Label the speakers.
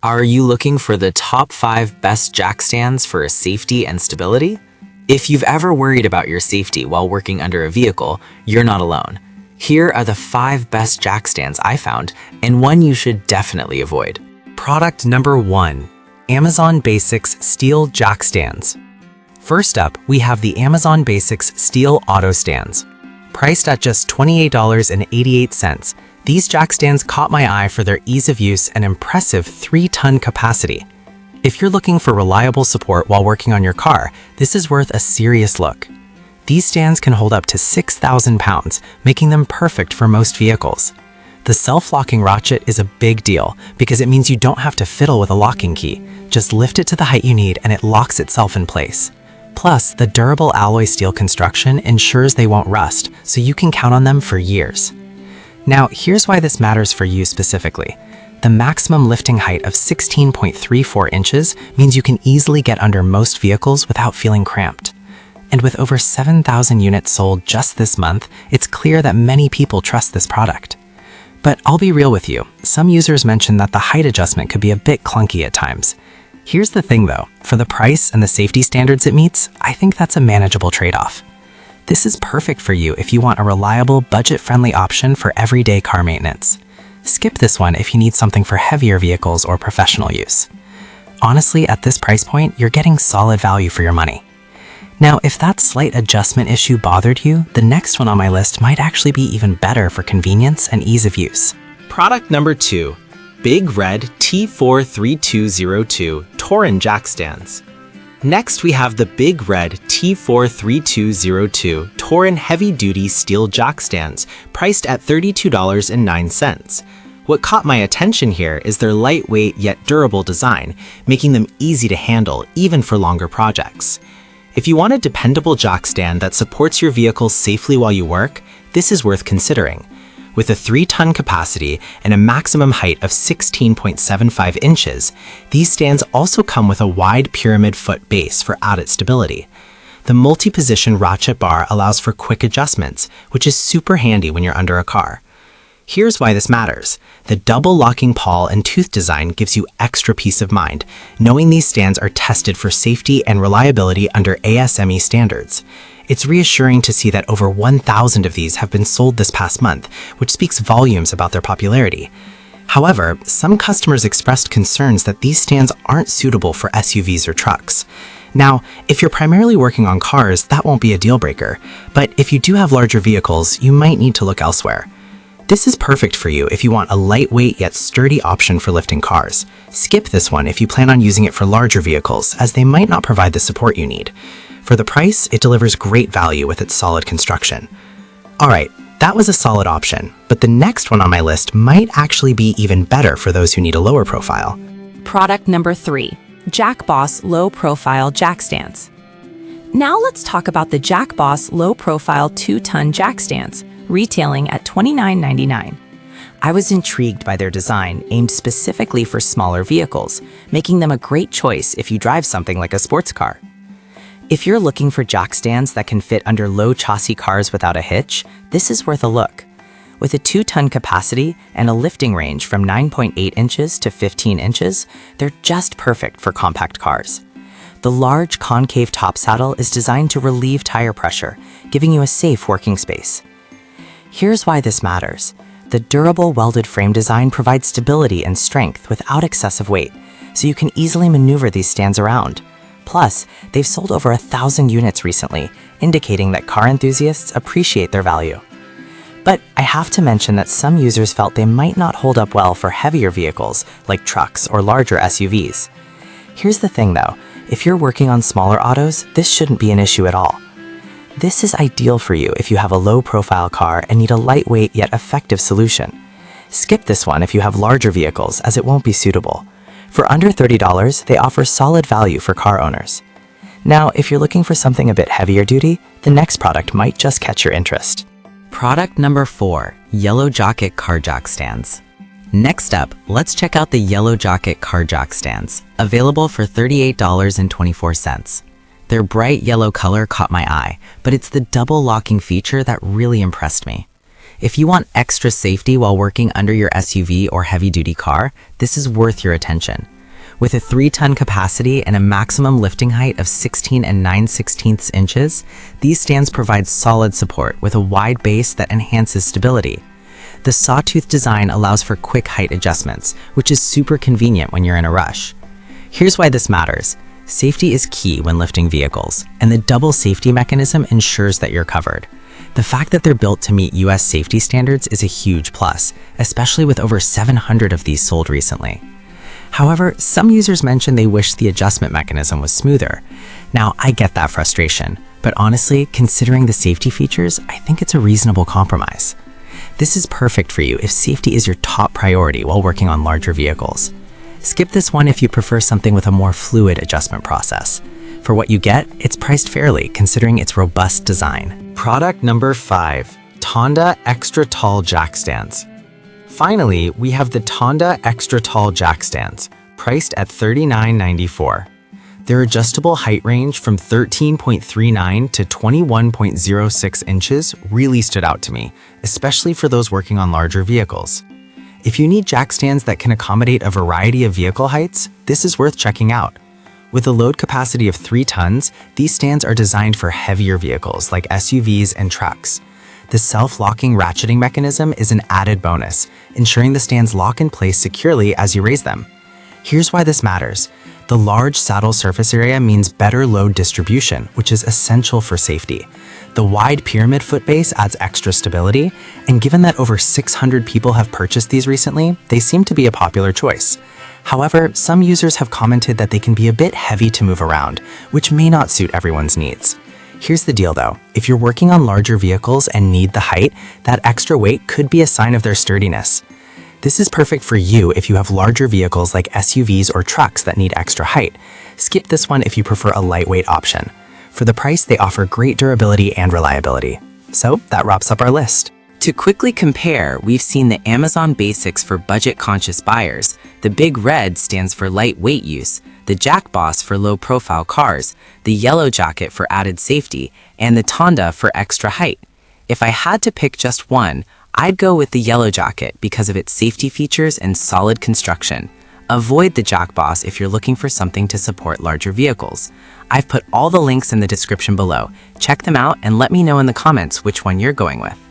Speaker 1: Are you looking for the top 5 best jack stands for safety and stability? If you've ever worried about your safety while working under a vehicle, you're not alone. Here are the 5 best jack stands I found, and one you should definitely avoid.
Speaker 2: Product number 1. Amazon Basics Steel Jack Stands. First up, we have the Amazon Basics Steel Auto Stands. Priced at just $28.88, these jack stands caught my eye for their ease of use and impressive 3-ton capacity. If you're looking for reliable support while working on your car, this is worth a serious look. These stands can hold up to 6,000 pounds, making them perfect for most vehicles. The self-locking ratchet is a big deal because it means you don't have to fiddle with a locking key. Just lift it to the height you need and it locks itself in place. Plus, the durable alloy steel construction ensures they won't rust, so you can count on them for years. Now, here's why this matters for you specifically. The maximum lifting height of 16.34 inches means you can easily get under most vehicles without feeling cramped. And with over 7,000 units sold just this month, it's clear that many people trust this product. But I'll be real with you, some users mention that the height adjustment could be a bit clunky at times. Here's the thing though, for the price and the safety standards it meets, I think that's a manageable trade-off. This is perfect for you if you want a reliable, budget-friendly option for everyday car maintenance. Skip this one if you need something for heavier vehicles or professional use. Honestly, at this price point, you're getting solid value for your money. Now, if that slight adjustment issue bothered you, the next one on my list might actually be even better for convenience and ease of use.
Speaker 3: Product number 2. Big Red T43202 Torin Jack Stands. Next, we have the Big Red T43202 Torin Heavy Duty Steel Jack Stands, priced at $32.09. What caught my attention here is their lightweight yet durable design, making them easy to handle even for longer projects. If you want a dependable jack stand that supports your vehicle safely while you work, this is worth considering. With a 3-ton capacity and a maximum height of 16.75 inches, these stands also come with a wide pyramid foot base for added stability. The multi-position ratchet bar allows for quick adjustments, which is super handy when you're under a car. Here's why this matters. The double locking pawl and tooth design gives you extra peace of mind, knowing these stands are tested for safety and reliability under ASME standards. It's reassuring to see that over 1,000 of these have been sold this past month, which speaks volumes about their popularity. However, some customers expressed concerns that these stands aren't suitable for SUVs or trucks. Now, if you're primarily working on cars, that won't be a deal breaker, but if you do have larger vehicles, you might need to look elsewhere. This is perfect for you if you want a lightweight yet sturdy option for lifting cars. Skip this one if you plan on using it for larger vehicles, as they might not provide the support you need. For the price, it delivers great value with its solid construction. Alright, that was a solid option, but the next one on my list might actually be even better for those who need a lower profile.
Speaker 4: Product number 3. Jack Boss Low Profile Jack Stands. Now let's talk about the Jack Boss Low Profile 2-ton jack stands, retailing at $29.99. I was intrigued by their design, aimed specifically for smaller vehicles, making them a great choice if you drive something like a sports car. If you're looking for jack stands that can fit under low chassis cars without a hitch, this is worth a look. With a 2-ton capacity and a lifting range from 9.8 inches to 15 inches, they're just perfect for compact cars. The large concave top saddle is designed to relieve tire pressure, giving you a safe working space. Here's why this matters. The durable welded frame design provides stability and strength without excessive weight, so you can easily maneuver these stands around. Plus, they've sold over 1,000 units recently, indicating that car enthusiasts appreciate their value. But I have to mention that some users felt they might not hold up well for heavier vehicles like trucks or larger SUVs. Here's the thing though, if you're working on smaller autos, this shouldn't be an issue at all. This is ideal for you if you have a low-profile car and need a lightweight yet effective solution. Skip this one if you have larger vehicles, as it won't be suitable. For under $30, they offer solid value for car owners. Now, if you're looking for something a bit heavier duty, the next product might just catch your interest.
Speaker 1: Product number 4. Yellow Jacket Car Jack Stands. Next up, let's check out the Yellow Jacket Car Jack Stands, available for $38.24. Their bright yellow color caught my eye, but it's the double locking feature that really impressed me. If you want extra safety while working under your SUV or heavy-duty car, this is worth your attention. With a 3-ton capacity and a maximum lifting height of 16 and 9/16 inches, these stands provide solid support with a wide base that enhances stability. The sawtooth design allows for quick height adjustments, which is super convenient when you're in a rush. Here's why this matters. Safety is key when lifting vehicles, and the double safety mechanism ensures that you're covered. The fact that they're built to meet US safety standards is a huge plus, especially with over 700 of these sold recently. However, some users mentioned they wish the adjustment mechanism was smoother. Now, I get that frustration, but honestly, considering the safety features, I think it's a reasonable compromise. This is perfect for you if safety is your top priority while working on larger vehicles. Skip this one if you prefer something with a more fluid adjustment process. For what you get, it's priced fairly considering its robust design.
Speaker 2: Product number 5, Tonda Extra Tall Jack Stands. Finally, we have the Tonda Extra Tall Jack Stands, priced at $39.94. Their adjustable height range from 13.39 to 21.06 inches really stood out to me, especially for those working on larger vehicles. If you need jack stands that can accommodate a variety of vehicle heights, this is worth checking out. With a load capacity of 3 tons, these stands are designed for heavier vehicles like SUVs and trucks. The self-locking ratcheting mechanism is an added bonus, ensuring the stands lock in place securely as you raise them. Here's why this matters. The large saddle surface area means better load distribution, which is essential for safety. The wide pyramid foot base adds extra stability, and given that over 600 people have purchased these recently, they seem to be a popular choice. However, some users have commented that they can be a bit heavy to move around, which may not suit everyone's needs. Here's the deal though, if you're working on larger vehicles and need the height, that extra weight could be a sign of their sturdiness. This is perfect for you if you have larger vehicles like SUVs or trucks that need extra height. Skip this one if you prefer a lightweight option. For the price, they offer great durability and reliability. So that wraps up our list.
Speaker 1: To quickly compare, we've seen the Amazon Basics for budget-conscious buyers, the Big Red stands for lightweight use, the Jack Boss for low-profile cars, the Yellow Jacket for added safety, and the Tonda for extra height. If I had to pick just one, I'd go with the Yellow Jacket because of its safety features and solid construction. Avoid the Jack Boss if you're looking for something to support larger vehicles. I've put all the links in the description below. Check them out and let me know in the comments which one you're going with.